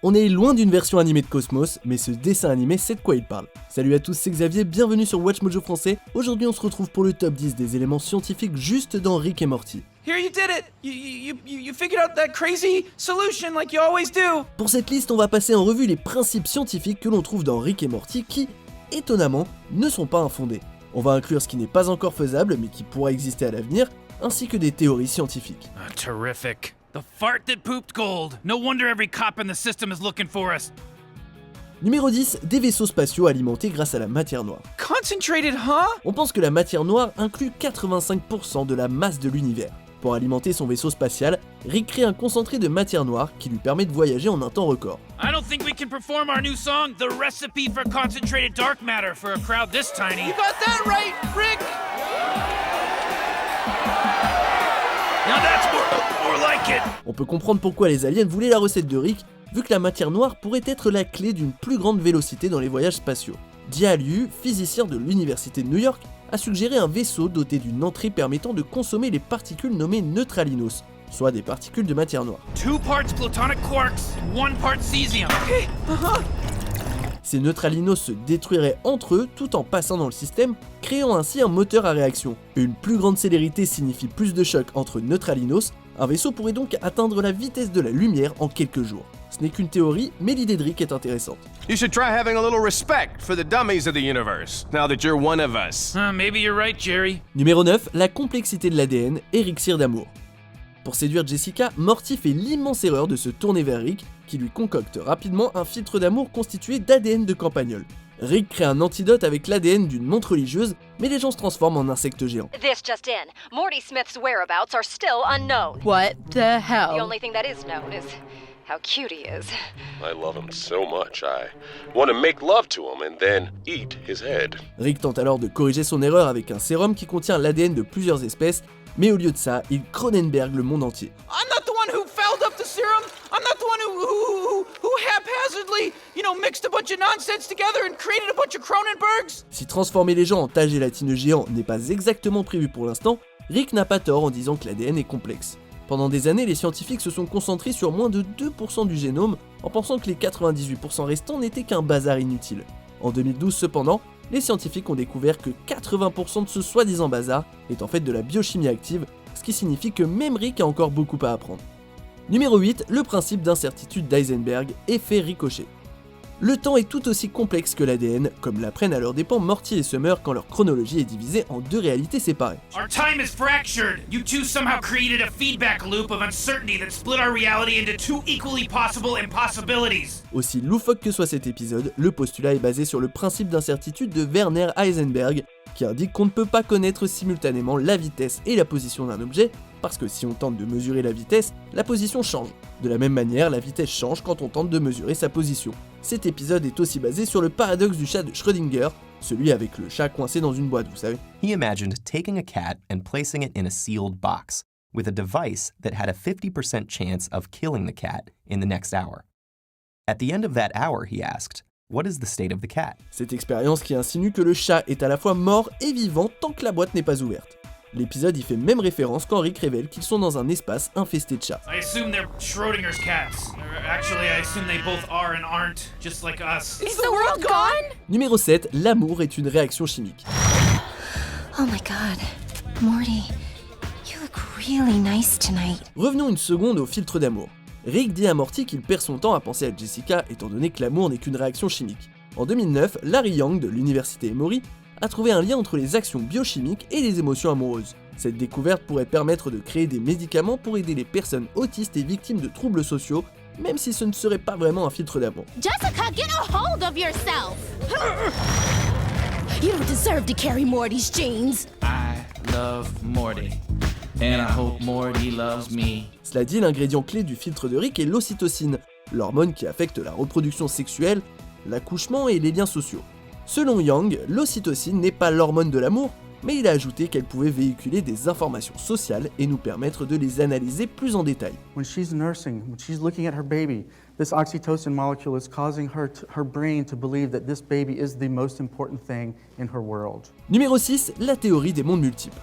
On est loin d'une version animée de Cosmos, mais ce dessin animé sait de quoi il parle. Salut à tous, c'est Xavier, bienvenue sur Watch Mojo français. Aujourd'hui on se retrouve pour le top 10 des éléments scientifiques juste dans Rick et Morty. Here you did it! You figured out that crazy solution like you always do! Pour cette liste, on va passer en revue les principes scientifiques que l'on trouve dans Rick et Morty qui, étonnamment, ne sont pas infondés. On va inclure ce qui n'est pas encore faisable mais qui pourra exister à l'avenir, ainsi que des théories scientifiques. Terrific. The fart that pooped gold. No wonder every cop in the system is looking for us. Numéro 10, des vaisseaux spatiaux alimentés grâce à la matière noire. Concentrated, huh? On pense que la matière noire inclut 85% de la masse de l'univers. Pour alimenter son vaisseau spatial, Rick crée un concentré de matière noire qui lui permet de voyager en un temps record. I don't think we can perform our new song, The Recipe for Concentrated Dark Matter, for a crowd this tiny. You got that right, Rick! Now that's more like it! On peut comprendre pourquoi les aliens voulaient la recette de Rick, vu que la matière noire pourrait être la clé d'une plus grande vélocité dans les voyages spatiaux. Jia Liu, physicien de l'université de New York, a suggéré un vaisseau doté d'une entrée permettant de consommer les particules nommées neutralinos, soit des particules de matière noire. 2 parts plutonic quarks, 1 part cesium. Okay, Ces neutralinos se détruiraient entre eux tout en passant dans le système, créant ainsi un moteur à réaction. Une plus grande célérité signifie plus de choc entre neutralinos, un vaisseau pourrait donc atteindre la vitesse de la lumière en quelques jours. Ce n'est qu'une théorie, mais l'idée de Rick est intéressante. You should try having a little respect for the dummies of the universe, now that you're one of us. Maybe you're right, Jerry. Numéro 9, la complexité de l'ADN, élixir d'amour. Pour séduire Jessica, Morty fait l'immense erreur de se tourner vers Rick, qui lui concocte rapidement un filtre d'amour constitué d'ADN de campagnol. Rick crée un antidote avec l'ADN d'une montre religieuse, mais les gens se transforment en insectes géants. This just in. Morty Smith's whereabouts are still unknown. What the hell? The only thing that is known is how cute he is. I love him so much, I want to make love to him and then eat his head. Rick tente alors de corriger son erreur avec un sérum qui contient l'ADN de plusieurs espèces, mais au lieu de ça, il Cronenberg le monde entier. I'm not the one who fouled up the serum. I'm not the one who haphazardly, mixed a bunch of nonsense together and created a bunch of Cronenbergs. Si transformer les gens en tas gélatineux géants n'est pas exactement prévu pour l'instant, Rick n'a pas tort en disant que l'ADN est complexe. Pendant des années, les scientifiques se sont concentrés sur moins de 2% du génome, en pensant que les 98% restants n'étaient qu'un bazar inutile. En 2012 cependant, les scientifiques ont découvert que 80% de ce soi-disant bazar est en fait de la biochimie active, ce qui signifie que même Rick a encore beaucoup à apprendre. Numéro 8, le principe d'incertitude d'Heisenberg, effet ricochet. Le temps est tout aussi complexe que l'ADN, comme l'apprennent à leurs dépens Morty et Summer quand leur chronologie est divisée en deux réalités séparées. Our time is fractured. You two somehow created a feedback loop of uncertainty that split our reality into 2 equally possible impossibilities. Aussi loufoque que soit cet épisode, le postulat est basé sur le principe d'incertitude de Werner Heisenberg, qui indique qu'on ne peut pas connaître simultanément la vitesse et la position d'un objet, parce que si on tente de mesurer la vitesse, la position change. De la même manière, la vitesse change quand on tente de mesurer sa position. Cet épisode est aussi basé sur le paradoxe du chat de Schrödinger, celui avec le chat coincé dans une boîte, vous savez. He imagined taking a cat and placing it in a sealed box, with a device that had a 50% chance of killing the cat in the next hour. At the end of that hour, he asked, "What is the state of the cat?" Cette expérience qui insinue que le chat est à la fois mort et vivant tant que la boîte n'est pas ouverte. L'épisode y fait même référence quand Rick révèle qu'ils sont dans un espace infesté de chats. I assume they're Schrodinger's cats. Actually, I assume they both are and aren't, just like us. Is the world gone? Numéro 7, l'amour est une réaction chimique. Oh my god. Morty, you look really nice tonight. Revenons une seconde au filtre d'amour. Rick dit à Morty qu'il perd son temps à penser à Jessica étant donné que l'amour n'est qu'une réaction chimique. En 2009, Larry Young de l'université Emory a trouvé un lien entre les actions biochimiques et les émotions amoureuses. Cette découverte pourrait permettre de créer des médicaments pour aider les personnes autistes et victimes de troubles sociaux, même si ce ne serait pas vraiment un filtre d'amour. Jessica, get a hold of yourself! You don't deserve to carry Morty's genes. I love Morty. And I hope Morty loves me. Cela dit, l'ingrédient clé du filtre de Rick est l'ocytocine, l'hormone qui affecte la reproduction sexuelle, l'accouchement et les liens sociaux. Selon Young, l'ocytocine n'est pas l'hormone de l'amour, mais il a ajouté qu'elle pouvait véhiculer des informations sociales et nous permettre de les analyser plus en détail. When she's nursing, when she's looking at her baby, this oxytocin molecule is causing her brain to believe that this baby is the most important thing in her world. Numéro 6, la théorie des mondes multiples.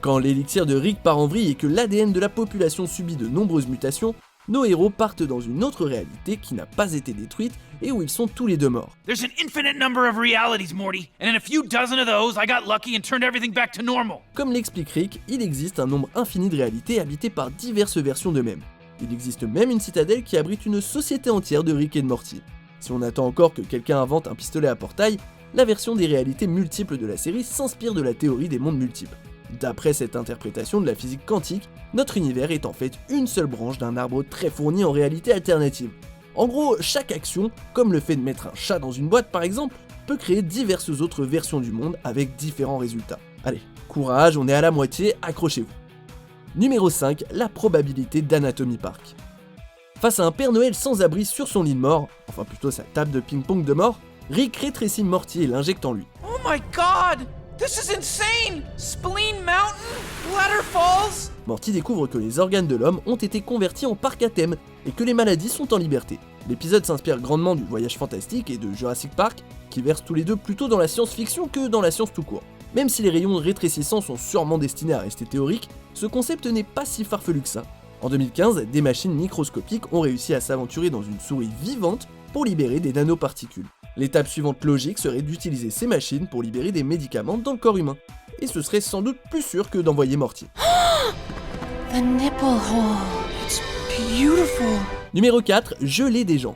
Quand l'élixir de Rick part en vrille et que l'ADN de la population subit de nombreuses mutations, nos héros partent dans une autre réalité qui n'a pas été détruite et où ils sont tous les deux morts. There's an infinite number of realities, Morty, and in a few dozen of those, I got lucky and turned everything back to normal. Comme l'explique Rick, il existe un nombre infini de réalités habitées par diverses versions d'eux-mêmes. Il existe même une citadelle qui abrite une société entière de Rick et de Morty. Si on attend encore que quelqu'un invente un pistolet à portail, la version des réalités multiples de la série s'inspire de la théorie des mondes multiples. D'après cette interprétation de la physique quantique, notre univers est en fait une seule branche d'un arbre très fourni en réalités alternatives. En gros, chaque action, comme le fait de mettre un chat dans une boîte par exemple, peut créer diverses autres versions du monde avec différents résultats. Allez, courage, on est à la moitié, accrochez-vous. Numéro 5, la probabilité d'Anatomy Park. Face à un Père Noël sans abri sur son lit de mort, enfin plutôt sa table de ping-pong de mort, Rick rétrécit Morty et l'injecte en lui. Oh my god! This is insane! Spleen Mountain? Bladder Falls? Morty découvre que les organes de l'homme ont été convertis en parc à thème et que les maladies sont en liberté. L'épisode s'inspire grandement du Voyage Fantastique et de Jurassic Park, qui versent tous les deux plutôt dans la science-fiction que dans la science tout court. Même si les rayons rétrécissants sont sûrement destinés à rester théoriques, ce concept n'est pas si farfelu que ça. En 2015, des machines microscopiques ont réussi à s'aventurer dans une souris vivante pour libérer des nanoparticules. L'étape suivante logique serait d'utiliser ces machines pour libérer des médicaments dans le corps humain. Et ce serait sans doute plus sûr que d'envoyer Morty. The nipple hole. It's beautiful. Numéro 4, geler des gens.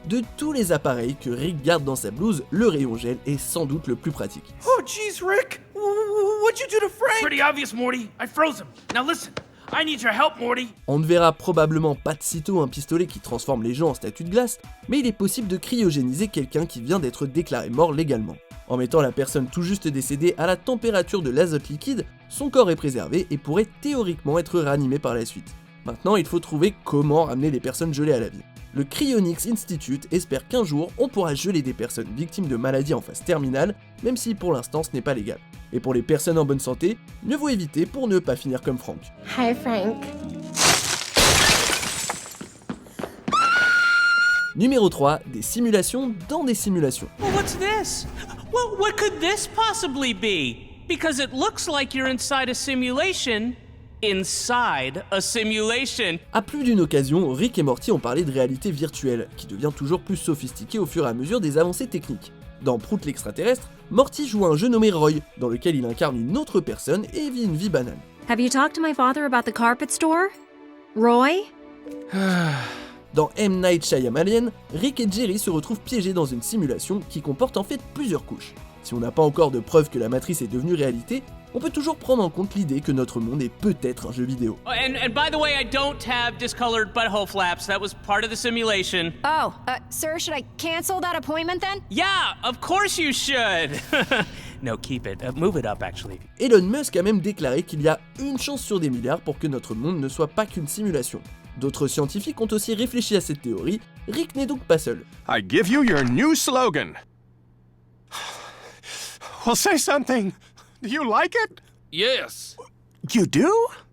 De tous les appareils que Rick garde dans sa blouse, le rayon gel est sans doute le plus pratique. Oh jeez, Rick! What'd you do to Frank? Pretty obvious, Morty. I froze him. Now listen, I need your help, Morty. On ne verra probablement pas de sitôt un pistolet qui transforme les gens en statues de glace, mais il est possible de cryogéniser quelqu'un qui vient d'être déclaré mort légalement. En mettant la personne tout juste décédée à la température de l'azote liquide, son corps est préservé et pourrait théoriquement être réanimé par la suite. Maintenant, il faut trouver comment ramener les personnes gelées à la vie. Le Cryonics Institute espère qu'un jour, on pourra geler des personnes victimes de maladies en phase terminale, même si pour l'instant ce n'est pas légal. Et pour les personnes en bonne santé, mieux vaut éviter pour ne pas finir comme Frank. Hi, Frank. Numéro 3, des simulations dans des simulations. Well, what's this? Well, what could this possibly be? Because it looks like you're inside a simulation. Inside a simulation. À plus d'une occasion, Rick et Morty ont parlé de réalité virtuelle, qui devient toujours plus sophistiquée au fur et à mesure des avancées techniques. Dans Prout l'extraterrestre, Morty joue à un jeu nommé Roy, dans lequel il incarne une autre personne et vit une vie banale. Have you talked to my father about the carpet store? Roy? Dans M. Night Shyamalan, Rick et Jerry se retrouvent piégés dans une simulation qui comporte en fait plusieurs couches. Si on n'a pas encore de preuves que la matrice est devenue réalité, on peut toujours prendre en compte l'idée que notre monde est peut-être un jeu vidéo. Oh, and by the way, I don't have discolored butthole flaps. That was part of the simulation. Oh, sir, should I cancel that appointment then? Yeah, of course you should. No, keep it. Move it up, actually. Elon Musk a même déclaré qu'il y a une chance sur des milliards pour que notre monde ne soit pas qu'une simulation. D'autres scientifiques ont aussi réfléchi à cette théorie, Rick n'est donc pas seul. I give you your new slogan. Well, say something. Do you like it? Yes. You do?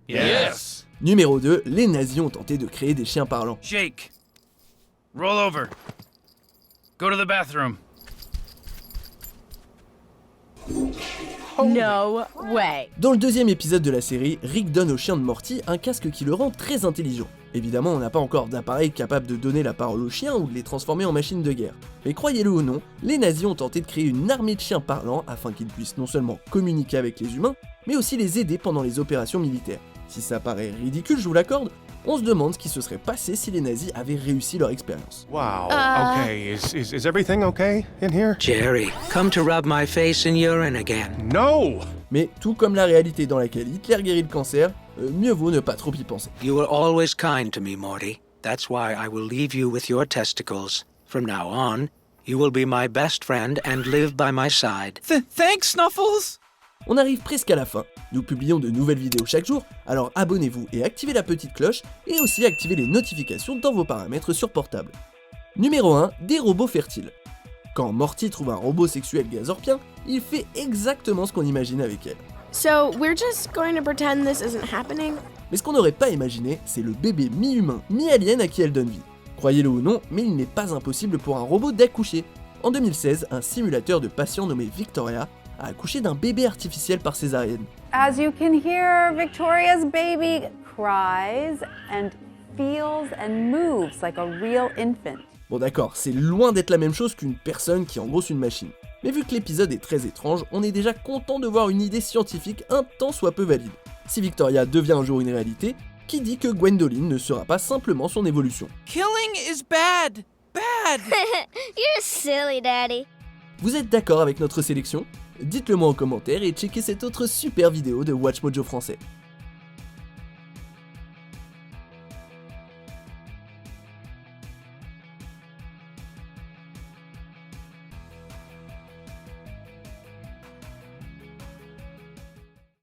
Yes. Numéro 2, les nazis ont tenté de créer des chiens parlants. Jake, roll over. Go to the bathroom. No way. Dans le deuxième épisode de la série, Rick donne au chien de Morty un casque qui le rend très intelligent. Évidemment, on n'a pas encore d'appareil capable de donner la parole aux chiens ou de les transformer en machines de guerre. Mais croyez-le ou non, les nazis ont tenté de créer une armée de chiens parlants afin qu'ils puissent non seulement communiquer avec les humains, mais aussi les aider pendant les opérations militaires. Si ça paraît ridicule, je vous l'accorde, on se demande ce qui se serait passé si les nazis avaient réussi leur expérience. Wow. Okay, is everything okay in here? Jerry, come to rub my face in urine again. No! Mais tout comme la réalité dans laquelle Hitler guérit le cancer, mieux vaut ne pas trop y penser. You were always kind to me, Morty. That's why I will leave you with your testicles. From now on, you will be my best friend and live by my side. Thanks, Snuffles! On arrive presque à la fin. Nous publions de nouvelles vidéos chaque jour, alors abonnez-vous et activez la petite cloche, et aussi activez les notifications dans vos paramètres sur portable. Numéro 1, des robots fertiles. Quand Morty trouve un robot sexuel gazorpien, il fait exactement ce qu'on imagine avec elle. So, we're just going to pretend this isn't happening? Mais ce qu'on n'aurait pas imaginé, c'est le bébé mi-humain, mi-alien à qui elle donne vie. Croyez-le ou non, mais il n'est pas impossible pour un robot d'accoucher. En 2016, un simulateur de patient nommé Victoria a accouché d'un bébé artificiel par césarienne. As you can hear, Victoria's baby cries and feels and moves like a real infant. Bon d'accord, c'est loin d'être la même chose qu'une personne qui engrosse une machine. Mais vu que l'épisode est très étrange, on est déjà content de voir une idée scientifique un tant soit peu valide. Si Victoria devient un jour une réalité, qui dit que Gwendoline ne sera pas simplement son évolution? Killing is bad. Bad. You're silly, Daddy. Vous êtes d'accord avec notre sélection? Dites-le moi en commentaire et checkez cette autre super vidéo de Watch Mojo français.